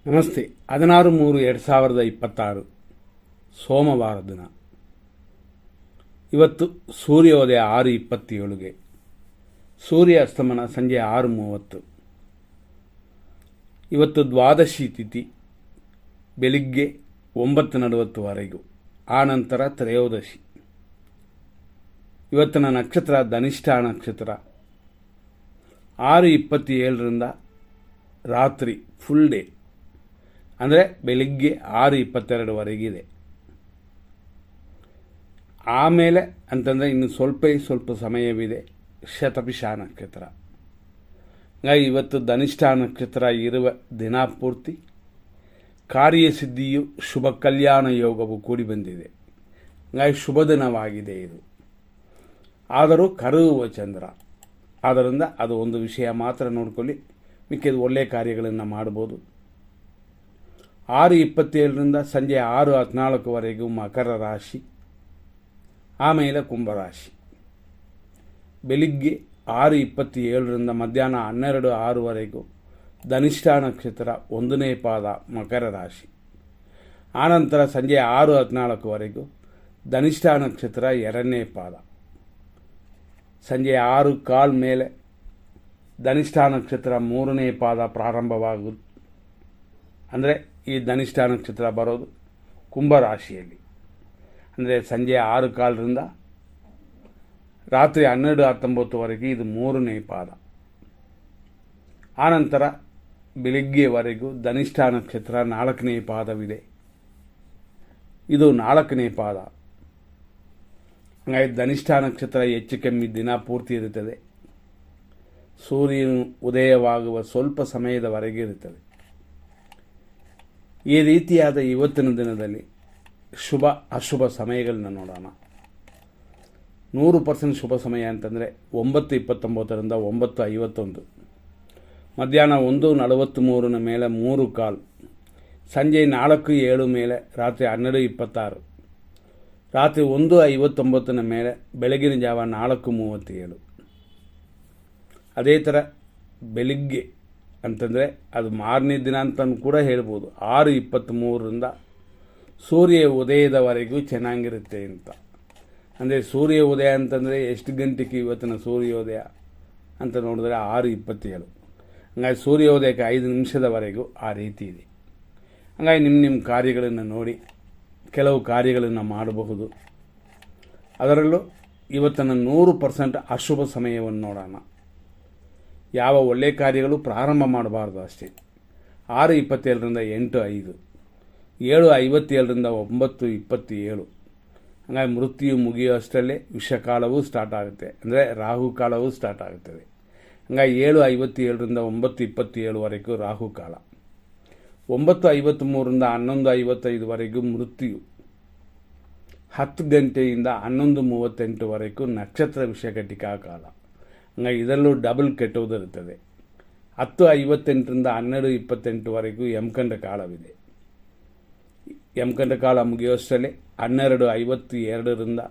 ನಮಸ್ತೆ. 16/3/2026 ಸೋಮವಾರ ದಿನ. ಇವತ್ತು ಸೂರ್ಯೋದಯ 6:27ಗೆ, ಸೂರ್ಯ ಅಸ್ತಮನ ಸಂಜೆ 6:30. ಇವತ್ತು ದ್ವಾದಶಿ ತಿಥಿ ಬೆಳಿಗ್ಗೆ 9:40ವರೆಗೂ, ಆನಂತರ ತ್ರಯೋದಶಿ. ಇವತ್ತಿನ ನಕ್ಷತ್ರ ಧನಿಷ್ಠ ನಕ್ಷತ್ರ. 6:27ರಿಂದ ರಾತ್ರಿ ಫುಲ್ ಡೇ, ಅಂದರೆ ಬೆಳಿಗ್ಗೆ 6:22ವರೆಗಿದೆ. ಆಮೇಲೆ ಅಂತಂದರೆ ಇನ್ನು ಸ್ವಲ್ಪ ಸಮಯವಿದೆ ಶತಭಿಷ ನಕ್ಷತ್ರ. ಹಾಗಾಗಿ ಇವತ್ತು ಧನಿಷ್ಠ ನಕ್ಷತ್ರ ಇರುವ ದಿನ ಪೂರ್ತಿ ಕಾರ್ಯಸಿದ್ಧಿಯು ಶುಭ ಕಲ್ಯಾಣ ಯೋಗವು ಕೂಡಿ ಬಂದಿದೆ. ಹಾಗಾಗಿ ಶುಭ ದಿನವಾಗಿದೆ ಇದು. ಆದರೂ ಕರುವ ಚಂದ್ರ, ಆದ್ದರಿಂದ ಅದು ಒಂದು ವಿಷಯ ಮಾತ್ರ ನೋಡ್ಕೊಳ್ಳಿ, ಮಿಕ್ಕಿದ ಒಳ್ಳೆಯ ಕಾರ್ಯಗಳನ್ನು ಮಾಡ್ಬೋದು. 6:27ರಿಂದ ಸಂಜೆ 6:14ವರೆಗೂ ಮಕರ ರಾಶಿ, ಆಮೇಲೆ ಕುಂಭರಾಶಿ. ಬೆಳಿಗ್ಗೆ 6:27ರಿಂದ ಮಧ್ಯಾಹ್ನ 12:06ವರೆಗೂ ಧನಿಷ್ಠ ನಕ್ಷತ್ರ 1ನೇ ಪಾದ ಮಕರ ರಾಶಿ. ಆನಂತರ ಸಂಜೆ 6:14ವರೆಗೂ ಧನಿಷ್ಠ ನಕ್ಷತ್ರ 2ನೇ ಪಾದ. ಸಂಜೆ 6:15 ಮೇಲೆ ಧನಿಷ್ಠ ನಕ್ಷತ್ರ 3ನೇ ಪಾದ ಪ್ರಾರಂಭವಾಗುವುದು. ಅಂದರೆ ಈ ಧನಿಷ್ಠ ನಕ್ಷತ್ರ ಬರೋದು ಕುಂಭರಾಶಿಯಲ್ಲಿ. ಅಂದರೆ ಸಂಜೆ 6:15ರಿಂದ ರಾತ್ರಿ 12:19ವರೆಗೆ ಇದು 3ನೇ ಪಾದ. ಆನಂತರ ಬೆಳಿಗ್ಗೆವರೆಗೂ ಧನಿಷ್ಠ ನಕ್ಷತ್ರ 4ನೇ ಪಾದವಿದೆ, ಇದು 4ನೇ ಪಾದ. ಹಾಗಾಗಿ ಧನಿಷ್ಠ ನಕ್ಷತ್ರ ಹೆಚ್ಚು ಕಮ್ಮಿ ದಿನ ಪೂರ್ತಿ ಇರುತ್ತದೆ. ಸೂರ್ಯನು ಉದಯವಾಗುವ ಸ್ವಲ್ಪ ಸಮಯದವರೆಗೆ ಇರುತ್ತದೆ. ಈ ರೀತಿಯಾದ ಇವತ್ತಿನ ದಿನದಲ್ಲಿ ಶುಭ ಅಶುಭ ಸಮಯಗಳನ್ನ ನೋಡೋಣ. 100% ಶುಭ ಸಮಯ ಅಂತಂದರೆ 9:29ರಿಂದ 9:51, ಮಧ್ಯಾಹ್ನ 1:43 ಮೇಲೆ 3:15, ಸಂಜೆ 4:07 ಮೇಲೆ ರಾತ್ರಿ 12:26, ರಾತ್ರಿ 1:59 ಮೇಲೆ ಬೆಳಗಿನ ಜಾವ 4:37. ಅದೇ ಥರ ಬೆಳಿಗ್ಗೆ ಅಂತಂದರೆ ಅದು ಮಾರನೇ ದಿನ ಅಂತಲೂ ಕೂಡ ಹೇಳ್ಬೋದು. 6:23ರಿಂದ ಸೂರ್ಯ ಉದಯದವರೆಗೂ ಚೆನ್ನಾಗಿರುತ್ತೆ ಅಂತ. ಅಂದರೆ ಸೂರ್ಯ ಉದಯ ಅಂತಂದರೆ ಎಷ್ಟು ಗಂಟೆಗೆ ಇವತ್ತಿನ ಸೂರ್ಯೋದಯ ಅಂತ ನೋಡಿದ್ರೆ 6:27. ಹಂಗಾಗಿ ಸೂರ್ಯೋದಯಕ್ಕೆ 5 ನಿಮಿಷದವರೆಗೂ ಆ ರೀತಿ ಇದೆ. ಹಂಗಾಗಿ ನಿಮ್ಮ ಕಾರ್ಯಗಳನ್ನು ನೋಡಿ ಕೆಲವು ಕಾರ್ಯಗಳನ್ನು ಮಾಡಬಹುದು. ಅದರಲ್ಲೂ ಇವತ್ತಿನ 100% ಅಶುಭ ಸಮಯವನ್ನು ನೋಡೋಣ. ಯಾವ ಒಳ್ಳೆಯ ಕಾರ್ಯಗಳು ಪ್ರಾರಂಭ ಮಾಡಬಾರ್ದು ಅಷ್ಟೇ. 6:27ರಿಂದ 8:05, 7:57ರಿಂದ 9:27. ಹಾಗಾಗಿ ಮೃತ್ಯು ಮುಗಿಯುವಷ್ಟರಲ್ಲೇ ವಿಷಕಾಲವೂ ಸ್ಟಾರ್ಟ್ ಆಗುತ್ತೆ, ಅಂದರೆ ರಾಹುಕಾಲವೂ ಸ್ಟಾರ್ಟ್ ಆಗುತ್ತದೆ. ಹಾಗಾಗಿ 7:57ರಿಂದ 9:27ವರೆಗೂ ರಾಹುಕಾಲ, 9:53ರಿಂದ 11:55ವರೆಗೂ ಮೃತ್ಯು, 10 ಗಂಟೆಯಿಂದ 11:38ವರೆಗೂ ನಕ್ಷತ್ರ ವಿಷಘಟಿಕಾ ಕಾಲ. ಹಾಗಾಗಿ ಇದರಲ್ಲೂ ಡಬಲ್ ಕೆಟ್ಟುವುದಿರುತ್ತದೆ. 10:58ರಿಂದ 12:28ವರೆಗೂ ಯಮಕಂಡ ಕಾಲವಿದೆ. ಯಮಕಂಡ ಕಾಲ ಮುಗಿಯುವಷ್ಟರಲ್ಲೇ 12:52ರಿಂದ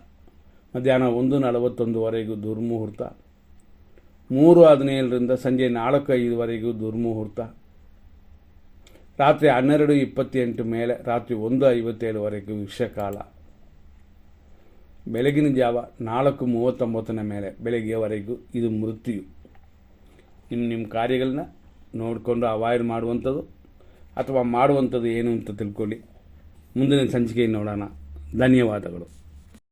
ಮಧ್ಯಾಹ್ನ 1:41ವರೆಗೂ ದುರ್ಮುಹೂರ್ತ, 3:17ರಿಂದ ಸಂಜೆ 4:05ವರೆಗೂ ದುರ್ಮುಹೂರ್ತ, ರಾತ್ರಿ 12:28 ಮೇಲೆ ರಾತ್ರಿ 1:57ವರೆಗೂ ವಿಷಕಾಲ, ಬೆಳಗಿನ ಜಾವ 4:39 ಮೇಲೆ ಬೆಳಗ್ಗೆವರೆಗೂ ಇದು ಮೃತ್ಯು. ನಿಮ್ಮ ಕಾರ್ಯಗಳನ್ನ ನೋಡಿಕೊಂಡು ಅವಾಯ್ಡ್ ಮಾಡುವಂಥದ್ದು ಅಥವಾ ಮಾಡುವಂಥದ್ದು ಏನು ಅಂತ ತಿಳ್ಕೊಳ್ಳಿ. ಮುಂದಿನ ಸಂಚಿಕೆಯನ್ನು ನೋಡೋಣ. ಧನ್ಯವಾದಗಳು.